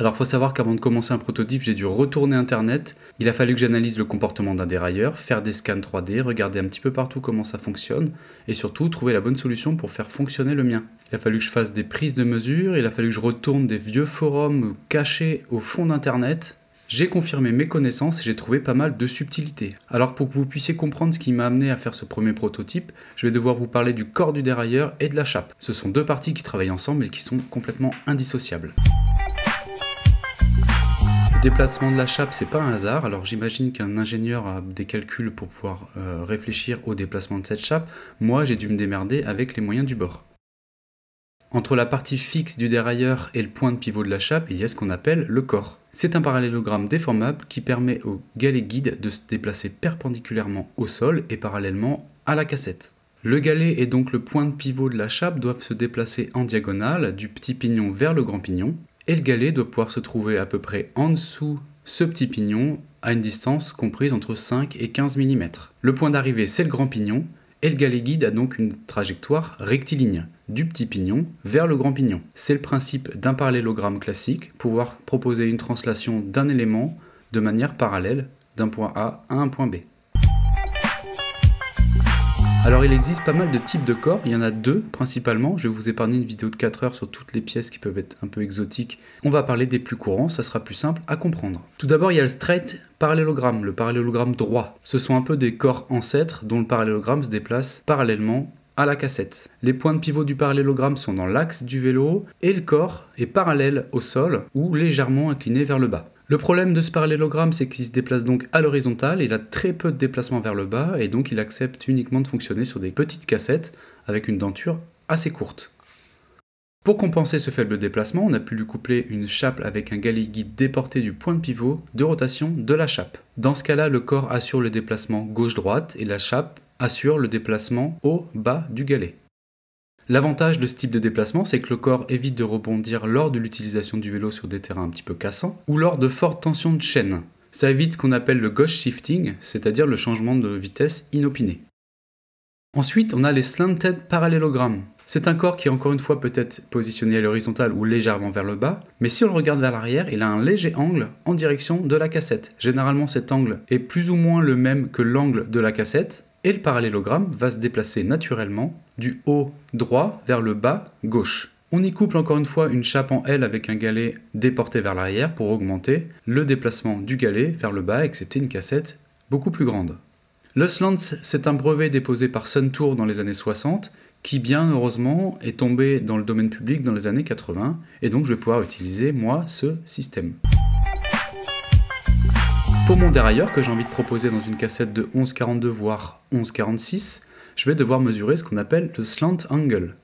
Alors faut savoir qu'avant de commencer un prototype, j'ai dû retourner internet, il a fallu que j'analyse le comportement d'un dérailleur, faire des scans 3D, regarder un petit peu partout comment ça fonctionne, et surtout trouver la bonne solution pour faire fonctionner le mien. Il a fallu que je fasse des prises de mesure, il a fallu que je retourne des vieux forums cachés au fond d'internet. J'ai confirmé mes connaissances et j'ai trouvé pas mal de subtilités. Alors pour que vous puissiez comprendre ce qui m'a amené à faire ce premier prototype, je vais devoir vous parler du corps du dérailleur et de la chape. Ce sont deux parties qui travaillent ensemble et qui sont complètement indissociables. Le déplacement de la chape, c'est pas un hasard, alors j'imagine qu'un ingénieur a des calculs pour pouvoir réfléchir au déplacement de cette chape. Moi, j'ai dû me démerder avec les moyens du bord. Entre la partie fixe du dérailleur et le point de pivot de la chape, il y a ce qu'on appelle le corps. C'est un parallélogramme déformable qui permet au galet guide de se déplacer perpendiculairement au sol et parallèlement à la cassette. Le galet et donc le point de pivot de la chape doivent se déplacer en diagonale du petit pignon vers le grand pignon, et le galet doit pouvoir se trouver à peu près en dessous ce petit pignon à une distance comprise entre 5 et 15 mm. Le point d'arrivée, c'est le grand pignon, et le galet guide a donc une trajectoire rectiligne, du petit pignon vers le grand pignon. C'est le principe d'un parallélogramme classique, pouvoir proposer une translation d'un élément de manière parallèle d'un point A à un point B. Alors il existe pas mal de types de corps, il y en a deux principalement, je vais vous épargner une vidéo de 4 heures sur toutes les pièces qui peuvent être un peu exotiques. On va parler des plus courants, ça sera plus simple à comprendre. Tout d'abord il y a le straight parallélogramme, le parallélogramme droit. Ce sont un peu des corps ancêtres dont le parallélogramme se déplace parallèlement à la cassette. Les points de pivot du parallélogramme sont dans l'axe du vélo et le corps est parallèle au sol ou légèrement incliné vers le bas. Le problème de ce parallélogramme, c'est qu'il se déplace donc à l'horizontale, il a très peu de déplacement vers le bas et donc il accepte uniquement de fonctionner sur des petites cassettes avec une denture assez courte. Pour compenser ce faible déplacement, on a pu lui coupler une chape avec un galet guide déporté du point de pivot de rotation de la chape. Dans ce cas-là, le corps assure le déplacement gauche-droite et la chape assure le déplacement haut-bas du galet. L'avantage de ce type de déplacement, c'est que le corps évite de rebondir lors de l'utilisation du vélo sur des terrains un petit peu cassants ou lors de fortes tensions de chaîne. Ça évite ce qu'on appelle le gauche shifting, c'est-à-dire le changement de vitesse inopiné. Ensuite, on a les slanted parallélogrammes. C'est un corps qui, encore une fois, peut être positionné à l'horizontale ou légèrement vers le bas, mais si on le regarde vers l'arrière, il a un léger angle en direction de la cassette. Généralement, cet angle est plus ou moins le même que l'angle de la cassette, et le parallélogramme va se déplacer naturellement du haut droit vers le bas gauche. On y couple encore une fois une chape en L avec un galet déporté vers l'arrière pour augmenter le déplacement du galet vers le bas, excepté une cassette beaucoup plus grande. Le slant, c'est un brevet déposé par Suntour dans les années 60 qui bien heureusement est tombé dans le domaine public dans les années 80 et donc je vais pouvoir utiliser moi ce système. Pour mon dérailleur que j'ai envie de proposer dans une cassette de 11,42 voire 11,46, je vais devoir mesurer ce qu'on appelle le slant angle.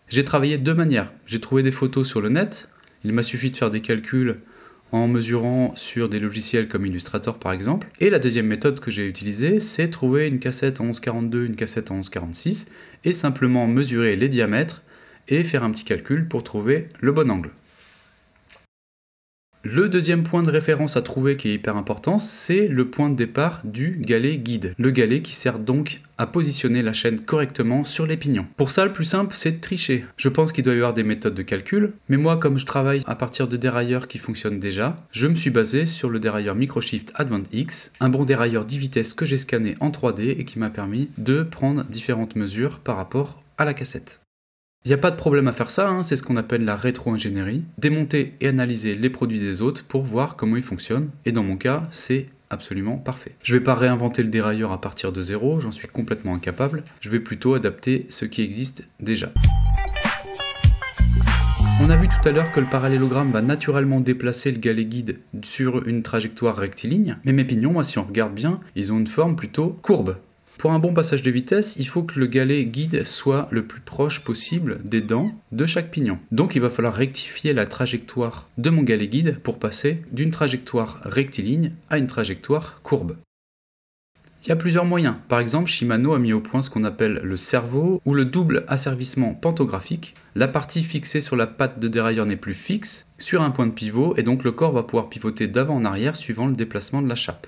J'ai travaillé de deux manières. J'ai trouvé des photos sur le net, il m'a suffi de faire des calculs en mesurant sur des logiciels comme Illustrator par exemple. Et la deuxième méthode que j'ai utilisée, c'est trouver une cassette en 11,42, une cassette en 11,46 et simplement mesurer les diamètres et faire un petit calcul pour trouver le bon angle. Le deuxième point de référence à trouver qui est hyper important, c'est le point de départ du galet guide. Le galet qui sert donc à positionner la chaîne correctement sur les pignons. Pour ça, le plus simple, c'est de tricher. Je pense qu'il doit y avoir des méthodes de calcul, mais moi, comme je travaille à partir de dérailleurs qui fonctionnent déjà, je me suis basé sur le dérailleur Microshift Advent X, un bon dérailleur 10 vitesses que j'ai scanné en 3D et qui m'a permis de prendre différentes mesures par rapport à la cassette. Il n'y a pas de problème à faire ça, c'est ce qu'on appelle la rétro-ingénierie, démonter et analyser les produits des autres pour voir comment ils fonctionnent, et dans mon cas, c'est absolument parfait. Je ne vais pas réinventer le dérailleur à partir de zéro, j'en suis complètement incapable, je vais plutôt adapter ce qui existe déjà. On a vu tout à l'heure que le parallélogramme va naturellement déplacer le galet guide sur une trajectoire rectiligne, mais mes pignons, moi si on regarde bien, ils ont une forme plutôt courbe. Pour un bon passage de vitesse, il faut que le galet guide soit le plus proche possible des dents de chaque pignon. Donc il va falloir rectifier la trajectoire de mon galet guide pour passer d'une trajectoire rectiligne à une trajectoire courbe. Il y a plusieurs moyens. Par exemple, Shimano a mis au point ce qu'on appelle le servo ou le double asservissement pantographique. La partie fixée sur la patte de dérailleur n'est plus fixe sur un point de pivot et donc le corps va pouvoir pivoter d'avant en arrière suivant le déplacement de la chape.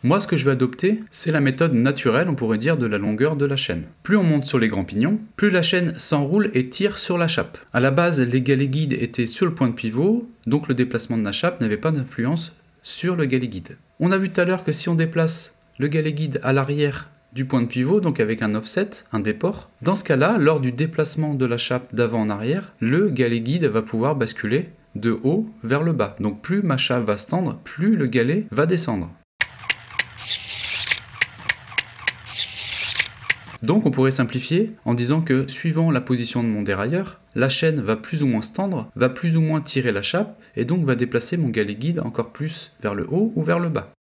Moi, ce que je vais adopter, c'est la méthode naturelle, on pourrait dire, de la longueur de la chaîne. Plus on monte sur les grands pignons, plus la chaîne s'enroule et tire sur la chape. À la base, les galets guides étaient sur le point de pivot, donc le déplacement de la chape n'avait pas d'influence sur le galet guide. On a vu tout à l'heure que si on déplace le galet guide à l'arrière du point de pivot, donc avec un offset, un déport, dans ce cas-là, lors du déplacement de la chape d'avant en arrière, le galet guide va pouvoir basculer de haut vers le bas. Donc plus ma chape va se tendre, plus le galet va descendre. Donc on pourrait simplifier en disant que suivant la position de mon dérailleur, la chaîne va plus ou moins se tendre, va plus ou moins tirer la chape et donc va déplacer mon galet guide encore plus vers le haut ou vers le bas.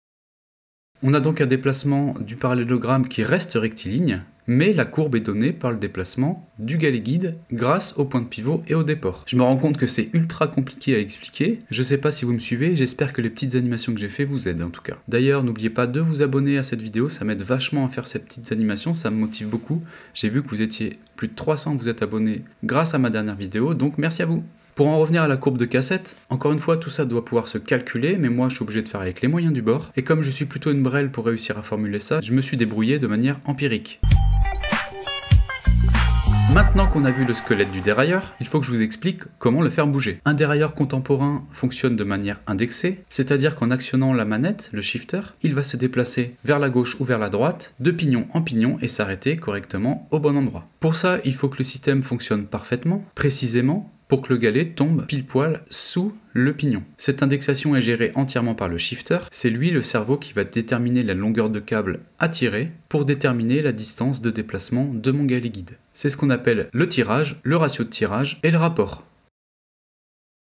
On a donc un déplacement du parallélogramme qui reste rectiligne, mais la courbe est donnée par le déplacement du galet guide grâce au point de pivot et au déport. Je me rends compte que c'est ultra compliqué à expliquer, je sais pas si vous me suivez, j'espère que les petites animations que j'ai fait vous aident en tout cas. D'ailleurs, n'oubliez pas de vous abonner à cette vidéo, ça m'aide vachement à faire ces petites animations, ça me motive beaucoup. J'ai vu que vous étiez plus de 300 que vous êtes abonnés grâce à ma dernière vidéo, donc merci à vous. Pour en revenir à la courbe de cassette, encore une fois tout ça doit pouvoir se calculer, mais moi je suis obligé de faire avec les moyens du bord, et comme je suis plutôt une brêle pour réussir à formuler ça, je me suis débrouillé de manière empirique. Maintenant qu'on a vu le squelette du dérailleur, il faut que je vous explique comment le faire bouger. Un dérailleur contemporain fonctionne de manière indexée, c'est-à-dire qu'en actionnant la manette, le shifter, il va se déplacer vers la gauche ou vers la droite, de pignon en pignon et s'arrêter correctement au bon endroit. Pour ça, il faut que le système fonctionne parfaitement, précisément, pour que le galet tombe pile poil sous le pignon. Cette indexation est gérée entièrement par le shifter, c'est lui le cerveau qui va déterminer la longueur de câble à tirer pour déterminer la distance de déplacement de mon galet guide. C'est ce qu'on appelle le tirage, le ratio de tirage et le rapport.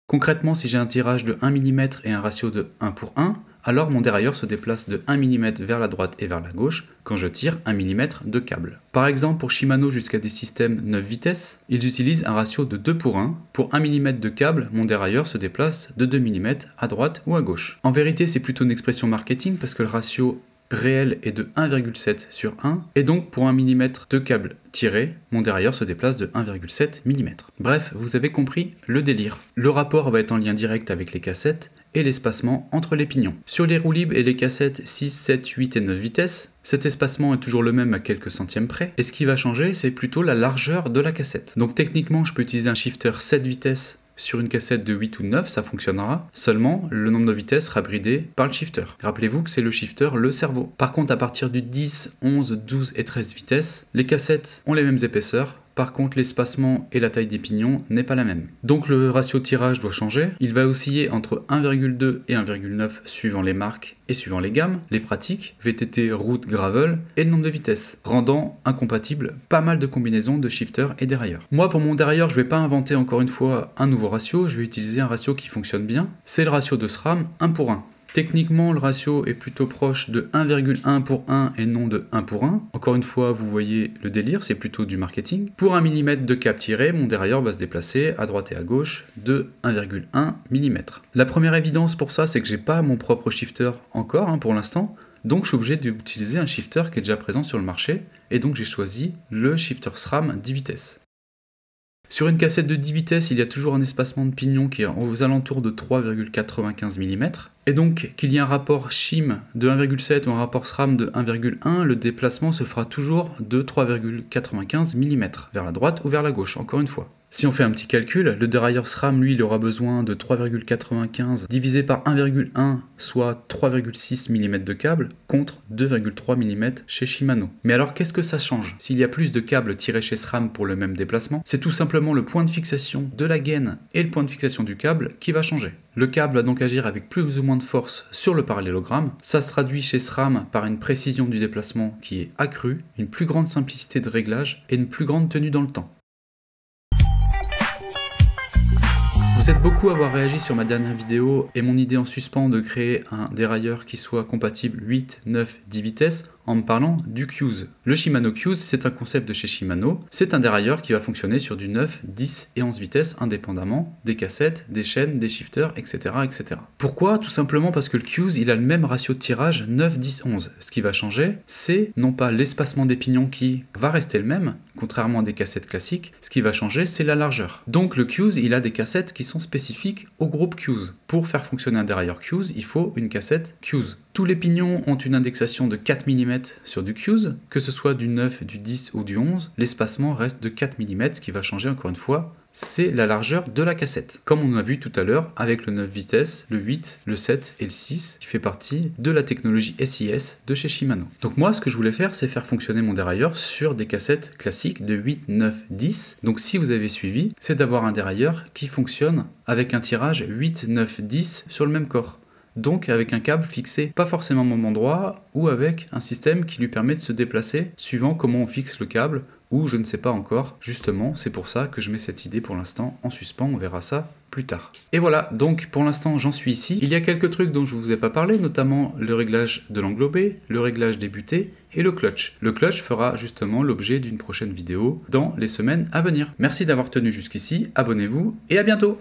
Concrètement, si j'ai un tirage de 1 mm et un ratio de 1 pour 1, alors mon dérailleur se déplace de 1 mm vers la droite et vers la gauche quand je tire 1 mm de câble. Par exemple, pour Shimano jusqu'à des systèmes 9 vitesses, ils utilisent un ratio de 2 pour 1. Pour 1 mm de câble, mon dérailleur se déplace de 2 mm à droite ou à gauche. En vérité, c'est plutôt une expression marketing parce que le ratio réel est de 1,7 sur 1, et donc pour 1 mm de câble tiré, mon dérailleur se déplace de 1,7 mm. Bref, vous avez compris le délire. Le rapport va être en lien direct avec les cassettes et l'espacement entre les pignons. Sur les roues libres et les cassettes 6, 7, 8 et 9 vitesses, cet espacement est toujours le même à quelques centièmes près, et ce qui va changer, c'est plutôt la largeur de la cassette. Donc techniquement, je peux utiliser un shifter 7 vitesses sur une cassette de 8 ou 9, ça fonctionnera, seulement le nombre de vitesses sera bridé par le shifter. Rappelez-vous que c'est le shifter, le cerveau. Par contre, à partir du 10, 11, 12 et 13 vitesses, les cassettes ont les mêmes épaisseurs, par contre l'espacement et la taille des pignons n'est pas la même. Donc le ratio de tirage doit changer, il va osciller entre 1,2 et 1,9 suivant les marques et suivant les gammes, les pratiques, VTT, route, gravel et le nombre de vitesses, rendant incompatible pas mal de combinaisons de shifter et dérailleur. Moi pour mon dérailleur, je ne vais pas inventer encore une fois un nouveau ratio, je vais utiliser un ratio qui fonctionne bien, c'est le ratio de SRAM 1 pour 1. Techniquement, le ratio est plutôt proche de 1,1 pour 1 et non de 1 pour 1. Encore une fois, vous voyez le délire, c'est plutôt du marketing. Pour 1 mm de câble tiré, mon dérailleur va se déplacer à droite et à gauche de 1,1 mm. La première évidence pour ça, c'est que j'ai pas mon propre shifter encore pour l'instant, donc je suis obligé d'utiliser un shifter qui est déjà présent sur le marché, et donc j'ai choisi le shifter SRAM 10 vitesses. Sur une cassette de 10 vitesses, il y a toujours un espacement de pignon qui est aux alentours de 3,95 mm. Et donc, qu'il y ait un rapport shim de 1,7 ou un rapport SRAM de 1,1, le déplacement se fera toujours de 3,95 mm, vers la droite ou vers la gauche, encore une fois. Si on fait un petit calcul, le dérailleur SRAM, lui, il aura besoin de 3,95 divisé par 1,1, soit 3,6 mm de câble, contre 2,3 mm chez Shimano. Mais alors, qu'est-ce que ça change? S'il y a plus de câbles tirés chez SRAM pour le même déplacement, c'est tout simplement le point de fixation de la gaine et le point de fixation du câble qui va changer. Le câble va donc agir avec plus ou moins de force sur le parallélogramme. Ça se traduit chez SRAM par une précision du déplacement qui est accrue, une plus grande simplicité de réglage et une plus grande tenue dans le temps. Vous êtes beaucoup à avoir réagi sur ma dernière vidéo et mon idée en suspens de créer un dérailleur qui soit compatible 8, 9, 10 vitesses en me parlant du Quse. Le Shimano Quse, c'est un concept de chez Shimano, c'est un dérailleur qui va fonctionner sur du 9, 10 et 11 vitesses indépendamment des cassettes, des chaînes, des shifters, etc. etc. Pourquoi? Tout simplement parce que le Quse, il a le même ratio de tirage 9, 10, 11. Ce qui va changer, c'est non pas l'espacement des pignons qui va rester le même, contrairement à des cassettes classiques, ce qui va changer, c'est la largeur. Donc le Quse, il a des cassettes qui sont spécifiques au groupe Quse. Pour faire fonctionner un dérailleur Quse, il faut une cassette Quse. Tous les pignons ont une indexation de 4 mm sur du Q's, que ce soit du 9, du 10 ou du 11, l'espacement reste de 4 mm, ce qui va changer encore une fois, c'est la largeur de la cassette. Comme on a vu tout à l'heure avec le 9 vitesses, le 8, le 7 et le 6 qui fait partie de la technologie SIS de chez Shimano. Donc moi ce que je voulais faire c'est faire fonctionner mon dérailleur sur des cassettes classiques de 8, 9, 10. Donc si vous avez suivi, c'est d'avoir un dérailleur qui fonctionne avec un tirage 8, 9, 10 sur le même corps. Donc avec un câble fixé pas forcément au même endroit ou avec un système qui lui permet de se déplacer suivant comment on fixe le câble ou je ne sais pas encore. Justement, c'est pour ça que je mets cette idée pour l'instant en suspens, on verra ça plus tard. Et voilà, donc pour l'instant j'en suis ici. Il y a quelques trucs dont je ne vous ai pas parlé, notamment le réglage de l'englobé, le réglage des butées et le clutch. Le clutch fera justement l'objet d'une prochaine vidéo dans les semaines à venir. Merci d'avoir tenu jusqu'ici, abonnez-vous et à bientôt!